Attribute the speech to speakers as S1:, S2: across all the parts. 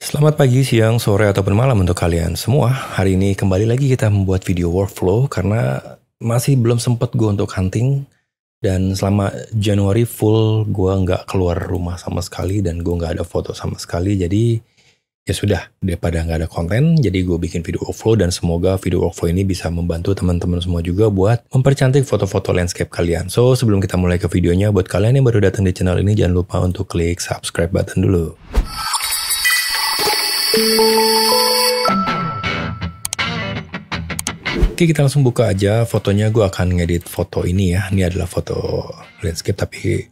S1: Selamat pagi, siang, sore, ataupun malam untuk kalian semua. Hari ini kembali lagi kita membuat video workflow karena masih belum sempat gue untuk hunting. Dan selama Januari full gue nggak keluar rumah sama sekali dan gue nggak ada foto sama sekali. Jadi ya sudah, daripada nggak ada konten, jadi gue bikin video workflow dan semoga video workflow ini bisa membantu teman-teman semua juga buat mempercantik foto-foto landscape kalian. So sebelum kita mulai ke videonya, buat kalian yang baru datang di channel ini jangan lupa untuk klik subscribe button dulu. Oke, kita langsung buka aja fotonya. Gue akan ngedit foto ini ya. Ini adalah foto landscape tapi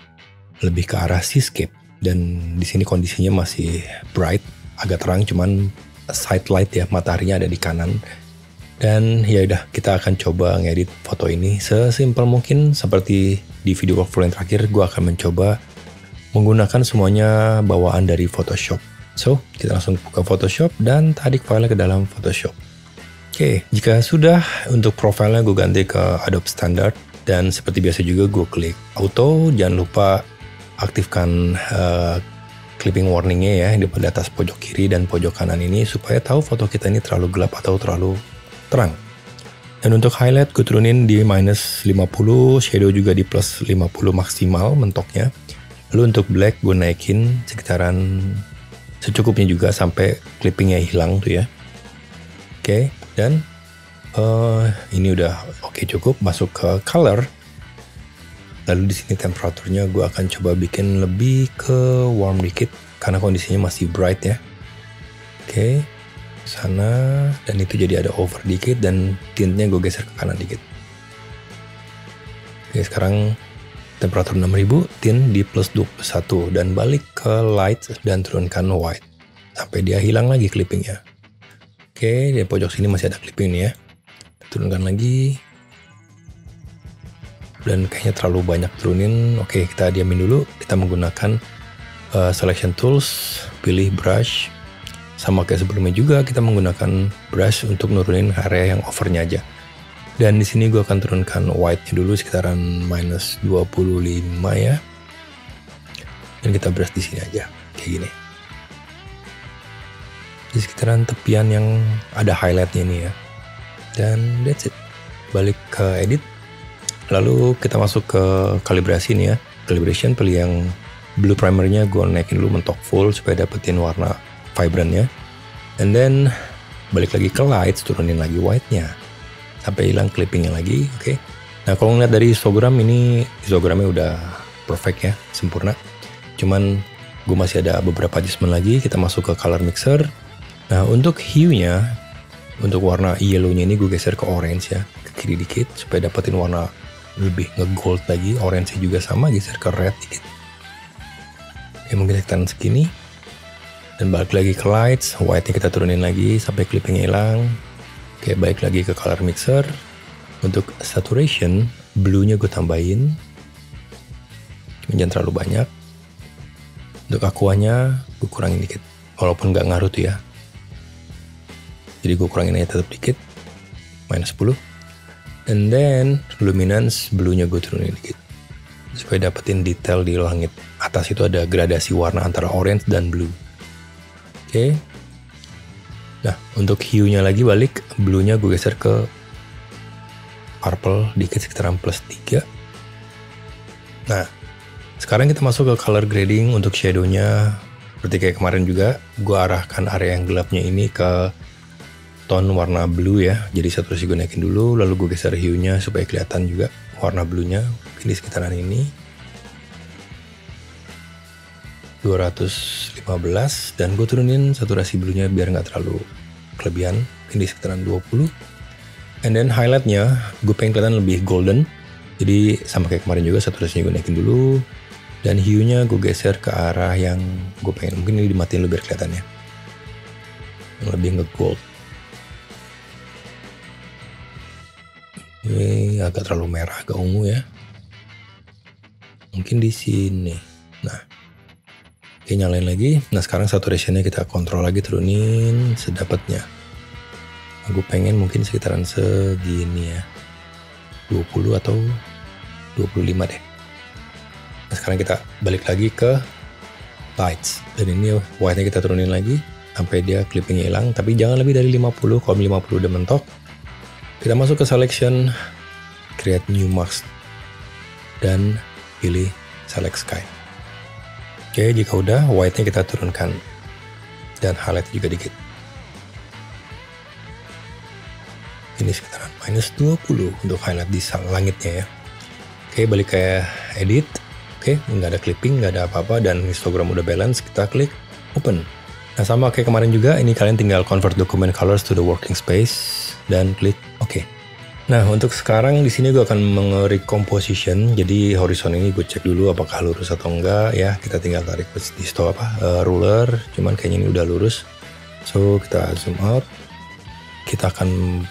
S1: lebih ke arah seascape. Dan di sini kondisinya masih bright, agak terang, cuman side light ya, mataharinya ada di kanan. Dan ya udah, kita akan coba ngedit foto ini sesimpel mungkin. Seperti di video workflow yang terakhir, gue akan mencoba menggunakan semuanya bawaan dari Photoshop. So, kita langsung buka Photoshop dan tarik filenya ke dalam Photoshop. Oke, jika sudah, untuk profilnya gue ganti ke Adobe Standard. Dan seperti biasa juga gue klik Auto. Jangan lupa aktifkan clipping warningnya ya di atas pojok kiri dan pojok kanan ini supaya tahu foto kita ini terlalu gelap atau terlalu terang. Dan untuk highlight gue turunin di minus 50, shadow juga di plus 50 maksimal mentoknya. Lalu untuk black gue naikin sekitaran secukupnya juga sampai clippingnya hilang tuh ya. Oke, dan ini udah oke cukup. Masuk ke color. Lalu di sini temperaturnya gue akan coba bikin lebih ke warm dikit karena kondisinya masih bright ya. Oke, sana, dan itu jadi ada over dikit dan tintnya gue geser ke kanan dikit. Oke, sekarang temperatur 6000, tint di plus 21 dan balik ke light dan turunkan white sampai dia hilang lagi clippingnya. Oke, di pojok sini masih ada clipping nih ya. Turunkan lagi. Dan kayaknya terlalu banyak turunin. Oke, kita diamin dulu. Kita menggunakan selection tools, pilih brush. Sama kayak sebelumnya juga kita menggunakan brush untuk nurunin area yang overnya aja. Dan di sini gue akan turunkan white-nya dulu sekitaran minus 25 ya. Dan kita brush di sini aja, kayak gini. Di sekitaran tepian yang ada highlight-nya nih ya. Dan that's it. Balik ke edit. Lalu kita masuk ke kalibrasi nih ya. Calibration, pilih yang blue primernya gue naikin dulu mentok full supaya dapetin warna vibrant-nya. And then balik lagi ke lights, turunin lagi white-nya sampai hilang clippingnya lagi. Oke. Nah, kalau ngeliat dari histogram ini, histogramnya udah perfect ya, sempurna. Cuman gue masih ada beberapa adjustment lagi. Kita masuk ke color mixer. Nah, untuk hue-nya, untuk warna yellow-nya ini gue geser ke orange ya, ke kiri dikit supaya dapetin warna lebih nge-gold lagi. Orange-nya juga sama, geser ke red dikit. Oke, mungkin sekitaran segini. Dan balik lagi ke lights, white-nya kita turunin lagi sampai clippingnya hilang. Oke, balik lagi ke color mixer. Untuk saturation, blue-nya gue tambahin. Jangan terlalu banyak. Untuk aqua-nya gue kurangin dikit. Walaupun nggak ngaruh tuh ya. Jadi gue kurangin aja tetap dikit. Minus 10. And then luminance, blue-nya gue turunin dikit. Supaya dapetin detail di langit. Atas itu ada gradasi warna antara orange dan blue. Oke. Nah, untuk hue-nya lagi balik, blue-nya gue geser ke purple dikit sekitaran plus 3. Nah, sekarang kita masuk ke color grading. Untuk shadow-nya, seperti kayak kemarin juga, gue arahkan area yang gelapnya ini ke tone warna blue ya. Jadi saturasi gue naikin dulu, lalu gue geser hue-nya supaya kelihatan juga warna blue-nya. Mungkin di sekitaran ini. 215 dan gue turunin saturasi blue-nya biar nggak terlalu kelebihan, mungkin di sekitaran 20. And then highlight-nya gue pengen kelihatan lebih golden, jadi sama kayak kemarin juga saturasinya gue naikin dulu dan hue-nya gue geser ke arah yang gue pengen, mungkin ini dimatiin lu biar kelihatan ya, yang lebih nge-gold. Ini agak terlalu merah, agak ungu ya, mungkin di sini. Nah, oke, nyalain lagi. Nah, sekarang saturation-nya kita kontrol lagi, turunin sedapatnya. Nah, gue pengen mungkin sekitaran segini ya. 20 atau 25 deh. Nah, sekarang kita balik lagi ke lights. Dan ini white-nya kita turunin lagi. sampai dia clippingnya hilang, tapi jangan lebih dari 50. Kalau 50 udah mentok, kita masuk ke selection, create new mask, dan pilih select sky. Oke, jika udah, white-nya kita turunkan dan highlight juga dikit. Ini sekitaran -20 untuk highlight di langitnya ya. Oke, balik ke edit. Oke, nggak ada clipping, nggak ada apa-apa, dan histogram udah balance. Kita klik open. Nah, sama kayak kemarin juga, ini kalian tinggal convert document colors to the working space dan klik OK. Nah, untuk sekarang di sini gue akan meng-recomposition. Jadi horizon ini gue cek dulu apakah lurus atau enggak ya. Kita tinggal tarik ruler, cuman kayaknya ini udah lurus. So, kita zoom out. Kita akan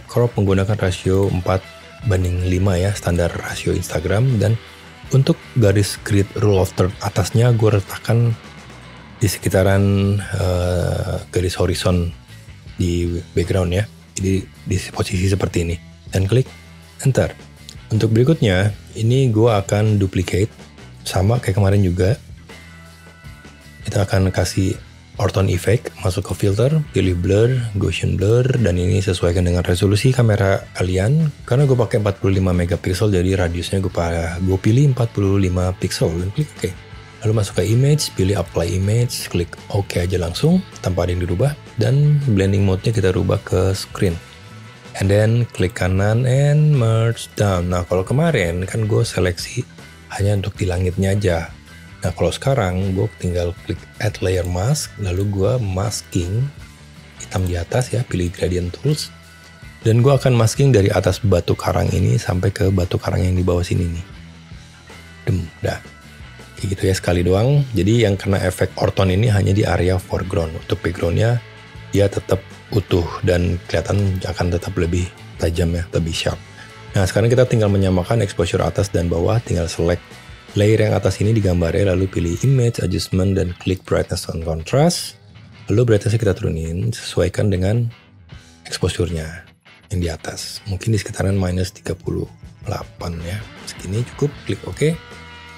S1: crop menggunakan rasio 4:5 ya, standar rasio Instagram. Dan untuk garis grid rule of third atasnya gue letakkan di sekitaran garis horizon di background ya. Jadi di posisi seperti ini. Dan klik enter. Untuk berikutnya, ini gue akan duplicate. Sama kayak kemarin juga. Kita akan kasih Orton Effect, masuk ke filter, pilih blur, Gaussian blur, dan ini sesuaikan dengan resolusi kamera kalian. Karena gue pakai 45 megapiksel, jadi radiusnya gue pilih 45 pixel dan klik OK. Lalu masuk ke image, pilih apply image, klik OK aja langsung tanpa ada yang dirubah, dan blending mode-nya kita rubah ke screen. And then klik kanan and merge down. Nah, kalau kemarin kan gue seleksi hanya untuk di langitnya aja. Nah, kalau sekarang gue tinggal klik add layer mask, lalu gue masking hitam di atas ya, pilih gradient tools, dan gue akan masking dari atas batu karang ini sampai ke batu karang yang di bawah sini nih. Dah. Kayak gitu ya, sekali doang. Jadi yang kena efek Orton ini hanya di area foreground. Untuk backgroundnya dia tetap utuh dan kelihatan akan tetap lebih tajam ya, lebih sharp. Nah, sekarang kita tinggal menyamakan exposure atas dan bawah, tinggal select layer yang atas ini digambarnya, lalu pilih image adjustment dan klik brightness and contrast. Lalu brightnessnya kita turunin sesuaikan dengan exposure-nya yang di atas. Mungkin di sekitaran -38 ya. Segini cukup, klik OK.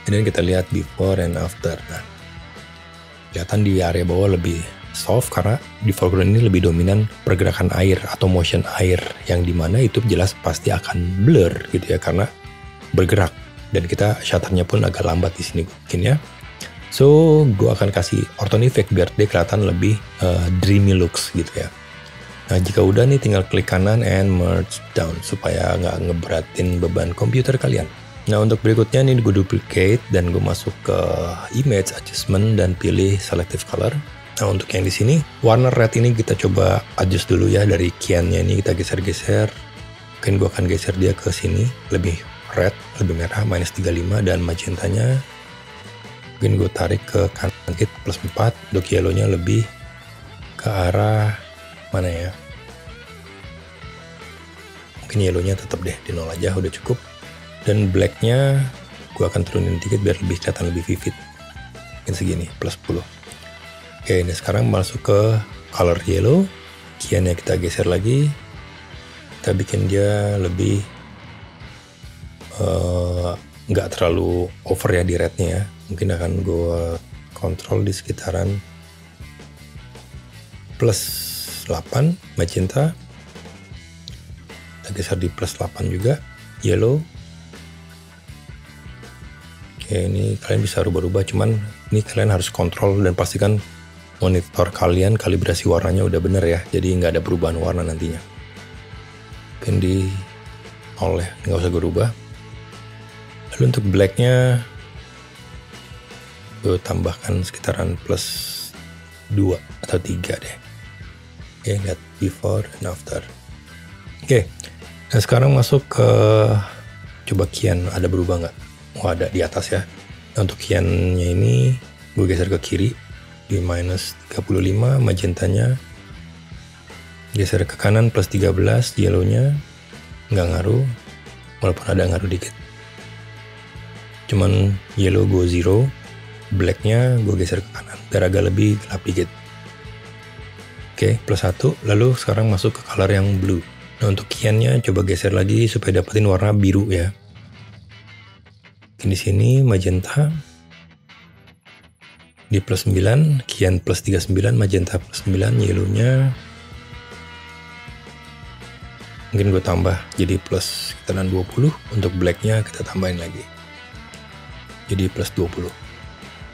S1: Dan kita lihat before and after. Nah, kelihatan di area bawah lebih soft karena di foreground ini lebih dominan pergerakan air atau motion air, yang dimana itu jelas pasti akan blur gitu ya karena bergerak. Dan kita shutternya pun agak lambat di sini mungkin ya. So, gue akan kasih Orton Effect biar dia kelihatan lebih dreamy looks gitu ya. Nah, jika udah nih tinggal klik kanan and merge down supaya nggak ngeberatin beban komputer kalian. Nah, untuk berikutnya nih gue duplicate dan gue masuk ke image adjustment dan pilih selective color. Nah, untuk yang di sini warna red ini kita coba adjust dulu ya, dari keynya ini kita geser-geser. Mungkin gue akan geser dia ke sini lebih red, lebih merah, -35, dan magentanya mungkin gue tarik ke kanan dikit +4. Untuk yellow-nya lebih ke arah mana ya, mungkin yellow-nya tetap deh di 0 aja, udah cukup. Dan black-nya gue akan turunin dikit biar lebih kelihatan lebih vivid, mungkin segini +10. Oke, ini sekarang masuk ke color yellow, keynya kita geser lagi, kita bikin dia lebih nggak terlalu over ya di rednya ya. Mungkin akan gue kontrol di sekitaran +8 magenta. Kita geser di +8 juga yellow. Oke, ini kalian bisa rubah-rubah, cuman ini kalian harus kontrol dan pastikan monitor kalian kalibrasi warnanya udah bener ya, jadi nggak ada perubahan warna nantinya. Mungkin di 0 ya, nggak usah gue rubah. Lalu untuk blacknya gue tambahkan sekitaran +2 atau 3 deh. Oke, lihat before and after. Oke, nah sekarang masuk ke coba keynya ada berubah nggak? Oh, ada di atas ya. Nah, untuk keynya ini gue geser ke kiri di -35, magentanya geser ke kanan +13, yellownya nggak ngaruh, walaupun ada ngaruh dikit. Cuman yellow go 0, blacknya gue geser ke kanan biar agak lebih gelap dikit. Oke, +1. Lalu sekarang masuk ke color yang blue. Nah, untuk keynya coba geser lagi supaya dapetin warna biru ya. Di sini magenta. di plus 9, cyan plus 39, magenta plus 9, yellownya mungkin gue tambah jadi plus sekitaran 20. Untuk blacknya kita tambahin lagi jadi plus 20.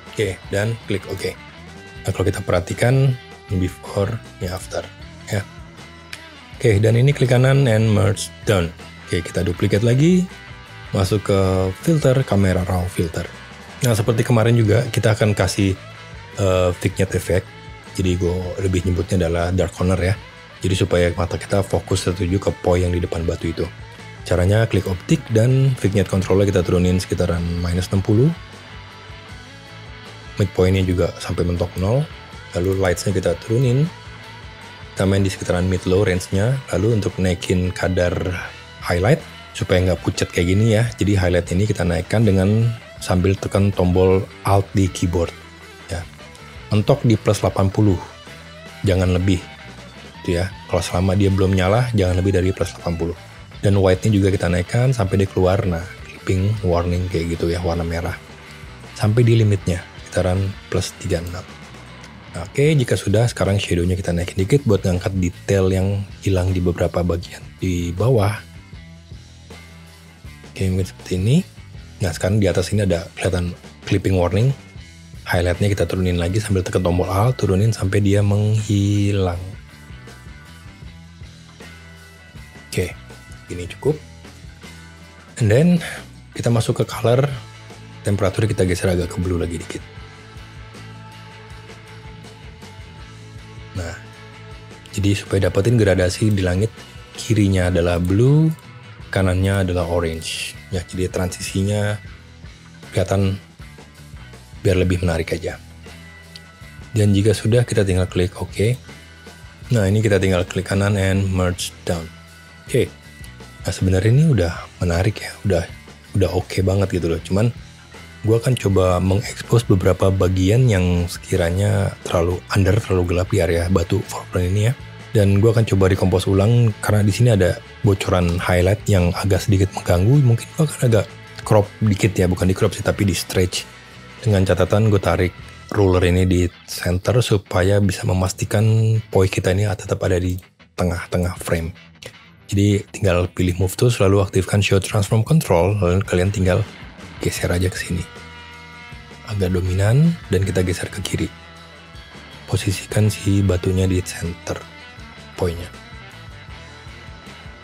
S1: Oke, dan klik OK. Nah, kalau kita perhatikan before ya after ya. Oke, dan ini klik kanan and merge down. Oke, kita duplicate lagi, masuk ke filter, kamera raw filter. Nah, seperti kemarin juga kita akan kasih vignette effect. Jadi gue lebih nyebutnya adalah dark corner ya. Jadi supaya mata kita fokus tertuju ke point yang di depan batu itu. Caranya klik optik dan vignette controller kita turunin sekitaran minus 60. Midpointnya juga sampai mentok 0. Lalu lightsnya kita turunin. Kita main di sekitaran mid-low range-nya. Lalu untuk naikin kadar highlight supaya nggak pucat kayak gini ya. Jadi highlight ini kita naikkan dengan sambil tekan tombol Alt di keyboard. Ya. Mentok di plus 80. Jangan lebih. Itu ya. Kalau selama dia belum nyala, jangan lebih dari plus 80. Dan white-nya juga kita naikkan sampai dia keluar. Nah, clipping warning kayak gitu ya, warna merah. Sampai di limitnya, sekitaran plus 36. Nah, oke, jika sudah, sekarang shadow-nya kita naikin dikit buat ngangkat detail yang hilang di beberapa bagian di bawah. Oke, mungkin seperti ini. Nah, sekarang di atas ini ada kelihatan clipping warning. Highlight-nya kita turunin lagi sambil tekan tombol Alt, turunin sampai dia menghilang. Oke, ini cukup. And then, kita masuk ke color. Temperatur kita geser agak ke blue lagi dikit. Nah, jadi supaya dapetin gradasi di langit, kirinya adalah blue, kanannya adalah orange. Ya, jadi transisinya kelihatan biar lebih menarik aja. Dan jika sudah, kita tinggal klik OK. Nah, ini kita tinggal klik kanan and merge down. Oke. Nah, sebenarnya ini udah menarik ya, udah oke banget gitu loh. Cuman gue akan coba mengekspos beberapa bagian yang sekiranya terlalu gelap di area batu foreground ini ya. Dan gue akan coba recompose ulang karena di sini ada bocoran highlight yang agak sedikit mengganggu. Mungkin gue akan agak crop dikit ya, bukan di crop sih tapi di stretch. Dengan catatan gue tarik ruler ini di center supaya bisa memastikan point kita ini tetap ada di tengah-tengah frame. Jadi tinggal pilih move tools lalu aktifkan show transform control, lalu kalian tinggal geser aja ke sini. Agak dominan dan kita geser ke kiri. Posisikan si batunya di center pointnya.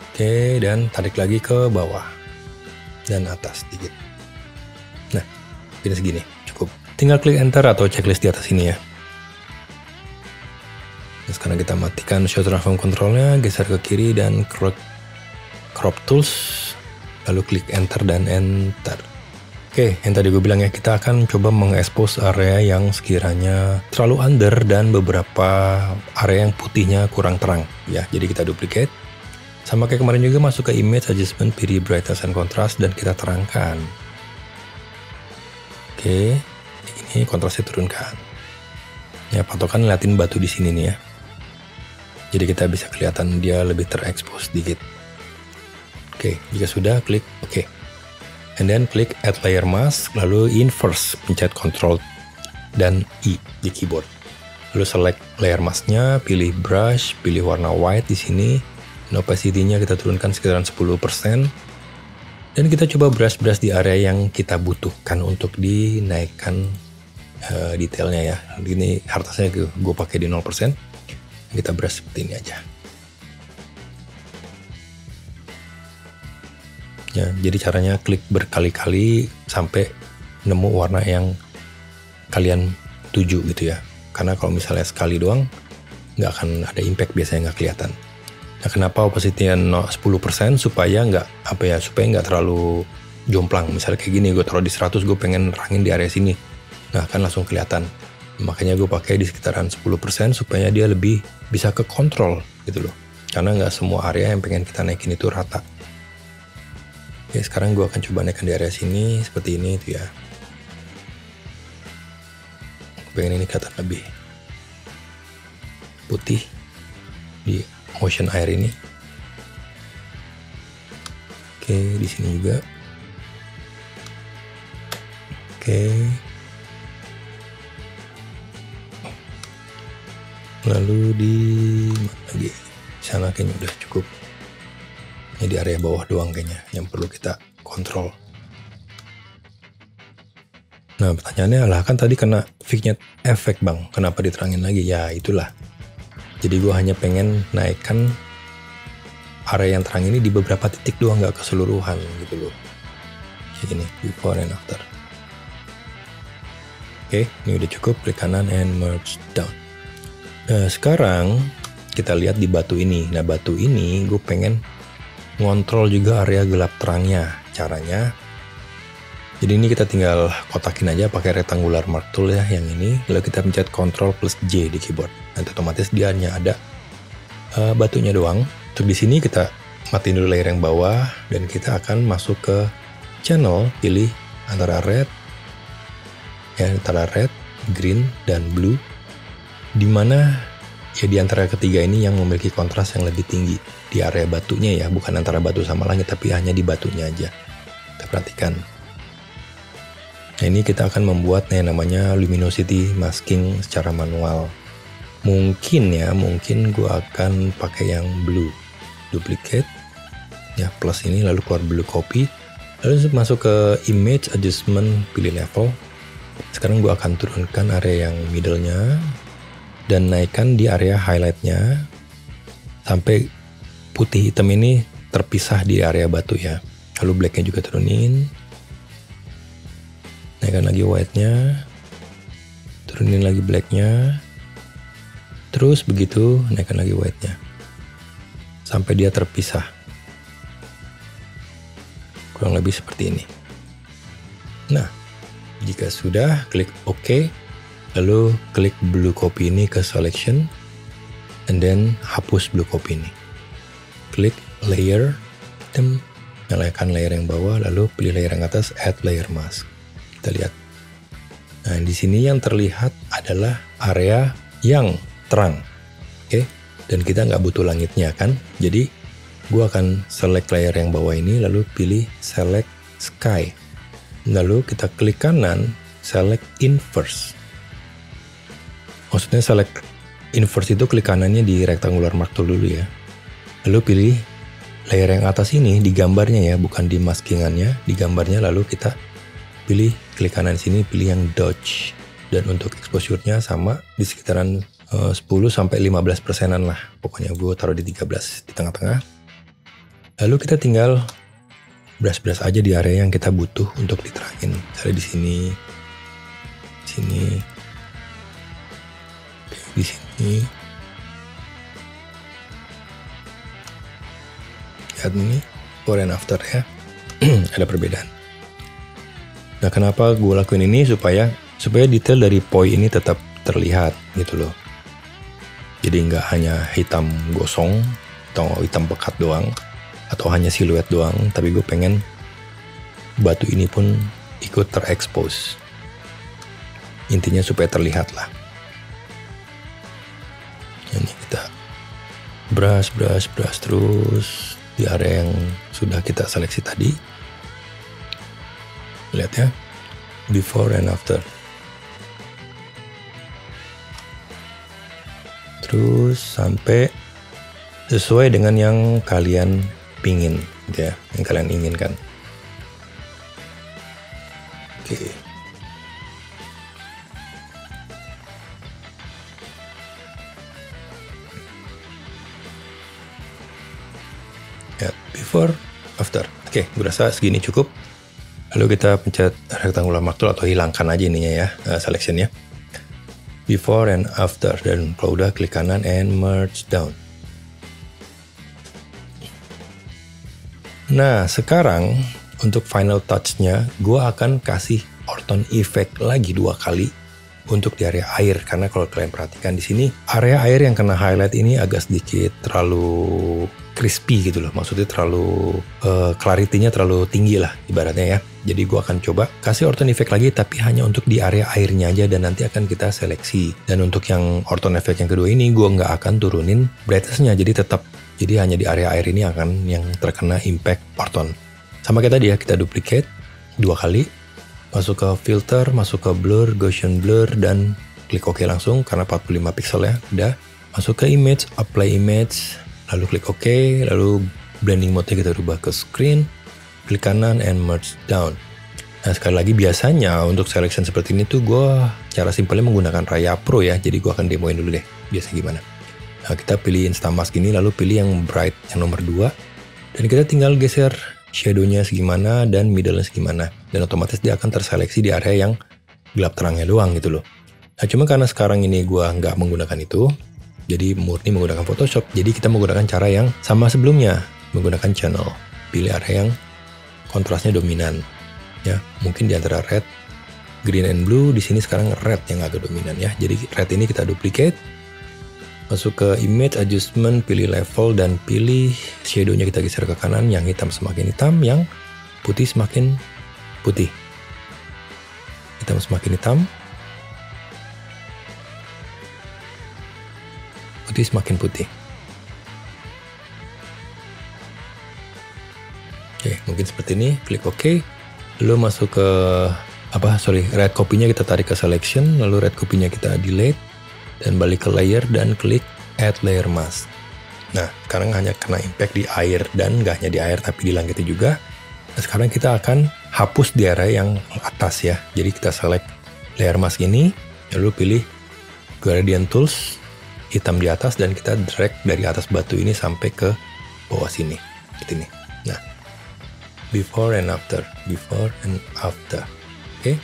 S1: Oke, dan tarik lagi ke bawah dan atas sedikit. Nah, ini segini cukup. Tinggal klik enter atau checklist di atas ini ya. Nah, sekarang kita matikan show transform controlnya, geser ke kiri dan crop tools, lalu klik enter dan enter. Oke, yang tadi gue bilang ya, kita akan coba mengekspos area yang sekiranya terlalu under dan beberapa area yang putihnya kurang terang ya. Jadi kita duplicate. Sama kayak kemarin juga masuk ke image adjustment, pilih brightness and contrast dan kita terangkan. Oke, ini kontrasnya turunkan. Ya, patokan liatin batu di sini nih ya. Jadi kita bisa kelihatan dia lebih terekspos sedikit. Oke, jika sudah klik OK. And then klik add layer mask, lalu inverse, pencet Ctrl dan I di keyboard. Lalu select layer masknya, pilih brush, pilih warna white di sini. Opacity-nya kita turunkan sekitaran 10%. Dan kita coba brush di area yang kita butuhkan untuk dinaikkan detailnya ya. Ini hartasnya gue pakai di 0%. Kita brush seperti ini aja. Ya, jadi caranya klik berkali-kali sampai nemu warna yang kalian tuju gitu ya. Karena kalau misalnya sekali doang, nggak akan ada impact, biasanya nggak kelihatan. Nah, kenapa opacity-nya 10%? Supaya nggak terlalu jomplang. Misalnya kayak gini, gue taruh di 100, gue pengen nerangin di area sini. Nah, kan langsung kelihatan. Makanya gue pakai di sekitaran 10% supaya dia lebih bisa ke kontrol gitu loh. Karena nggak semua area yang pengen kita naikin itu rata. Oke, sekarang gue akan coba naikkan di area sini seperti ini itu ya. Pengen ini kelihatan lebih putih di motion air ini. Oke, di sini juga. Oke. Lalu di mana lagi? Sana kayaknya udah cukup. Ini di area bawah doang kayaknya yang perlu kita kontrol. Nah pertanyaannya adalah kan tadi kena vignette efek bang, kenapa diterangin lagi? Ya itulah. Jadi gue hanya pengen naikkan area yang terang ini di beberapa titik doang, nggak keseluruhan gitu loh. Kayak gini, before and after. Oke, ini udah cukup, klik kanan and merge down. Nah sekarang kita lihat di batu ini. Nah batu ini gue pengen ngontrol juga area gelap terangnya. Caranya, jadi ini kita tinggal kotakin aja pakai rectangular mark tool ya yang ini. Lalu kita pencet Ctrl plus J di keyboard. Nanti otomatis dia hanya ada batunya doang. Untuk di sini kita matiin dulu layer yang bawah dan kita akan masuk ke channel, pilih antara red, green dan blue. Dimana ya di antara ketiga ini yang memiliki kontras yang lebih tinggi di area batunya ya, bukan antara batu sama langit tapi hanya di batunya aja. Kita perhatikan. Nah ini kita akan membuat yang namanya luminosity masking secara manual. Mungkin gue akan pakai yang blue. Duplicate ya, plus ini, lalu keluar blue copy, lalu masuk ke image adjustment, pilih level. Sekarang gue akan turunkan area yang middle-nya dan naikkan di area highlight-nya sampai putih hitam ini terpisah di area batu ya. Lalu black-nya juga turunin. Naikkan lagi white-nya, turunin lagi black-nya, terus begitu naikkan lagi white-nya sampai dia terpisah, kurang lebih seperti ini. Nah jika sudah, klik OK, lalu klik blue copy ini ke selection and then hapus blue copy ini, klik layer, nyalakan layer yang bawah, lalu pilih layer yang atas, add layer mask. Kita lihat. Nah, di sini yang terlihat adalah area yang terang. Oke, dan kita nggak butuh langitnya kan. Jadi, gua akan select layer yang bawah ini, lalu pilih select sky. Lalu kita klik kanan, select inverse. Maksudnya select inverse itu klik kanannya di rectangular mark tool dulu ya. Lalu pilih layer yang atas ini di gambarnya ya, bukan di maskingannya, di gambarnya, lalu kita pilih klik kanan sini, pilih yang dodge, dan untuk exposure-nya sama di sekitaran 10-15% lah, pokoknya gue taruh di 13 di tengah-tengah. Lalu kita tinggal brush aja di area yang kita butuh untuk diterangin, misalnya di sini, di sini. Lihat ini before and after ya. Ada perbedaan. Nah kenapa gue lakuin ini supaya detail dari poi ini tetap terlihat gitu loh. Jadi nggak hanya hitam gosong atau hitam pekat doang atau hanya siluet doang, tapi gue pengen batu ini pun ikut terekspos. Intinya supaya terlihat lah. Ini kita brush terus di area yang sudah kita seleksi tadi. Lihat ya, before and after. Terus sampai sesuai dengan yang kalian pingin, gitu ya, yang kalian inginkan. Oke. Ya, before, after. Oke, gue rasa segini cukup. Lalu kita pencet rectangular mark tool atau hilangkan aja ininya ya, selectionnya. Before and after, dan kalau udah klik kanan and merge down. Nah sekarang untuk final touch-nya, gue akan kasih orton effect lagi 2 kali untuk di area air, karena kalau kalian perhatikan di sini area air yang kena highlight ini agak sedikit terlalu crispy gitu loh, maksudnya terlalu clarity-nya terlalu tinggi lah ibaratnya ya. Jadi gue akan coba kasih orton effect lagi tapi hanya untuk di area airnya aja, dan nanti akan kita seleksi. Dan untuk yang orton effect yang kedua ini gue nggak akan turunin brightness-nya, jadi hanya di area air ini akan yang terkena impact orton. Sama kayak tadi ya, kita duplicate 2 kali, masuk ke filter, masuk ke blur, Gaussian blur, dan klik OK langsung karena 45 pixel ya, udah. Masuk ke image, apply image, lalu klik OK, lalu blending mode-nya kita rubah ke screen, klik kanan and merge down. Nah sekali lagi biasanya untuk selection seperti ini tuh gue cara simpelnya menggunakan Raya Pro ya, jadi gue akan demoin dulu deh biasa gimana. Nah kita pilih Instamask ini, lalu pilih yang bright yang nomor 2, dan kita tinggal geser shadow-nya segimana dan middle-nya segimana, dan otomatis dia akan terseleksi di area yang gelap terangnya doang gitu loh. Nah cuma karena sekarang ini gue nggak menggunakan itu, jadi murni menggunakan Photoshop, jadi kita menggunakan cara yang sama sebelumnya, menggunakan channel, pilih area yang kontrasnya dominan, ya mungkin di antara red, green and blue. Di sini sekarang red yang agak dominan ya, jadi red ini kita duplicate, masuk ke image adjustment, pilih level dan pilih shadow-nya kita geser ke kanan, yang hitam semakin hitam, yang putih semakin putih, hitam semakin hitam, putih semakin putih. Oke, mungkin seperti ini, klik OK, lalu masuk ke red copy-nya kita tarik ke selection, lalu red copy-nya kita delete, dan balik ke layer dan klik add layer mask. Nah, sekarang hanya kena impact di air, dan nggak hanya di air tapi di langitnya juga. Nah, sekarang kita akan hapus di area yang atas ya, jadi kita select layer mask ini, lalu pilih gradient tools, hitam di atas, dan kita drag dari atas batu ini sampai ke bawah sini seperti ini. Nah, before and after. Oke.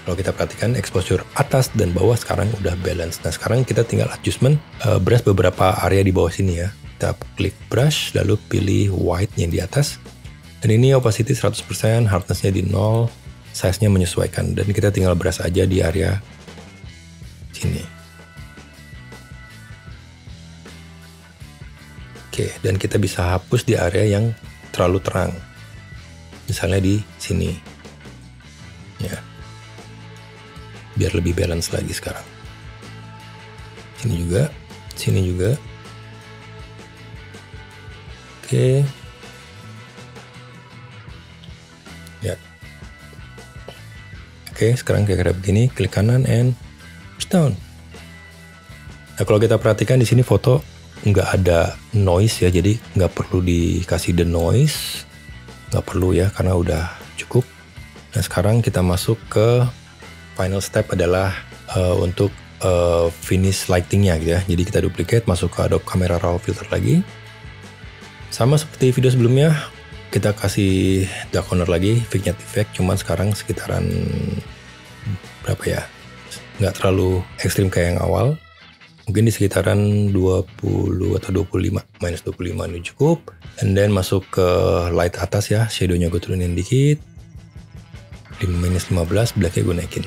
S1: Kalau kita perhatikan exposure atas dan bawah sekarang udah balance. Nah sekarang kita tinggal adjustment brush beberapa area di bawah sini ya. Kita klik brush lalu pilih white yang di atas. Dan ini opacity 100%, hardness-nya di 0, size-nya menyesuaikan. Dan kita tinggal brush aja di area sini. Oke, dan kita bisa hapus di area yang terlalu terang. Misalnya di sini. Ya. Biar lebih balance lagi sekarang. Sini juga. Oke. Ya. Oke, sekarang kira-kira begini, klik kanan and push down. Nah, kalau kita perhatikan di sini foto nggak ada noise ya, jadi nggak perlu dikasih the noise, nggak perlu ya, karena udah cukup. Nah, sekarang kita masuk ke final step adalah untuk finish lightingnya gitu ya. Jadi kita duplicate, masuk ke Adobe Camera Raw filter lagi. Sama seperti video sebelumnya, kita kasih dark corner lagi, vignette effect, cuman sekarang sekitaran berapa ya? Nggak terlalu ekstrim kayak yang awal. Mungkin di sekitaran 20 atau 25, minus 25 ini cukup. And then masuk ke light atas ya, shadow-nya gue turunin dikit. Minus 15, black-nya gue naikin.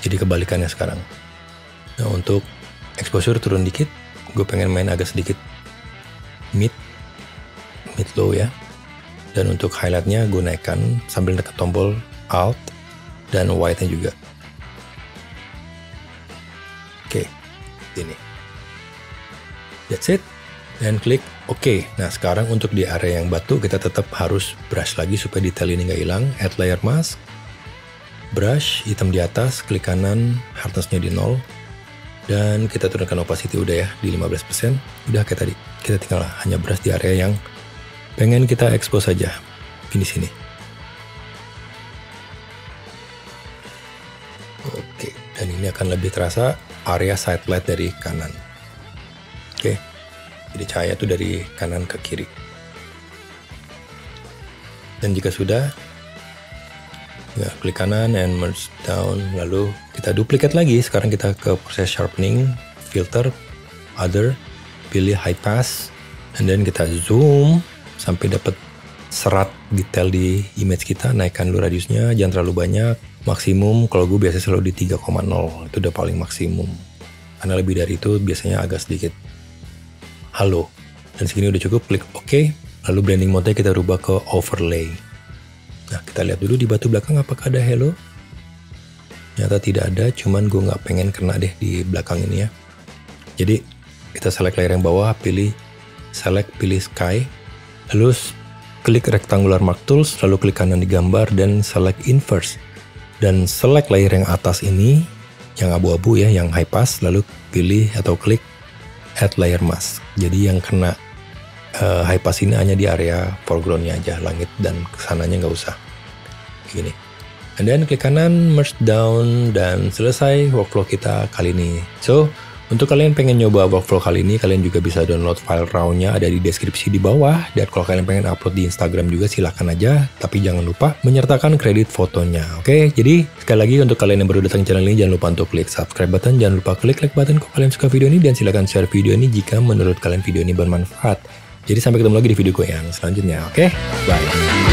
S1: Jadi kebalikannya sekarang. Nah untuk exposure turun dikit, gue pengen main agak sedikit mid low ya. Dan untuk highlightnya gue naikkan sambil tekan tombol Alt dan white-nya juga. Oke, ini. That's it. Dan klik OK. Nah sekarang untuk di area yang batu kita tetap harus brush lagi supaya detail ini nggak hilang. Add layer mask. Brush, hitam di atas, klik kanan, hardness-nya di 0. Dan kita turunkan opacity udah ya, di 15%. Udah kayak tadi, kita tinggal hanya brush di area yang pengen kita expose saja. Di sini. Oke, dan ini akan lebih terasa area side light dari kanan. Oke, jadi cahaya itu dari kanan ke kiri. Dan jika sudah, ya, klik kanan and merge down, lalu kita duplicate lagi. Sekarang kita ke proses sharpening, filter, other, pilih high pass, and then kita zoom sampai dapat serat detail di image kita. Naikkan dulu radiusnya, jangan terlalu banyak. Maksimum, kalau gue biasanya selalu di 3,0, itu udah paling maksimum. Karena lebih dari itu biasanya agak sedikit halo. Dan segini udah cukup, klik OK. Lalu blending mode-nya kita rubah ke overlay. Nah, kita lihat dulu di batu belakang apakah ada halo. Ternyata tidak ada, cuman gue nggak pengen kena deh di belakang ini ya. Jadi, kita select layer yang bawah, pilih sky. Lalu klik rectangular mark tools, lalu klik kanan di gambar dan select inverse. Dan select layer yang atas ini, yang abu-abu ya, yang high pass, lalu pilih atau klik add layer mask. Jadi yang kena high pass ini hanya di area foregroundnya aja, langit dan kesananya nggak usah. Gini. And then klik kanan, merge down, dan selesai workflow kita kali ini. So, untuk kalian pengen nyoba workflow kali ini, kalian juga bisa download file raw-nya, ada di deskripsi di bawah. Dan kalau kalian pengen upload di Instagram juga silahkan aja, tapi jangan lupa menyertakan kredit fotonya. Oke, jadi sekali lagi untuk kalian yang baru datang channel ini, jangan lupa untuk klik subscribe button, jangan lupa klik like button kalau kalian suka video ini, dan silahkan share video ini jika menurut kalian video ini bermanfaat. Jadi sampai ketemu lagi di video gue yang selanjutnya, oke? Bye!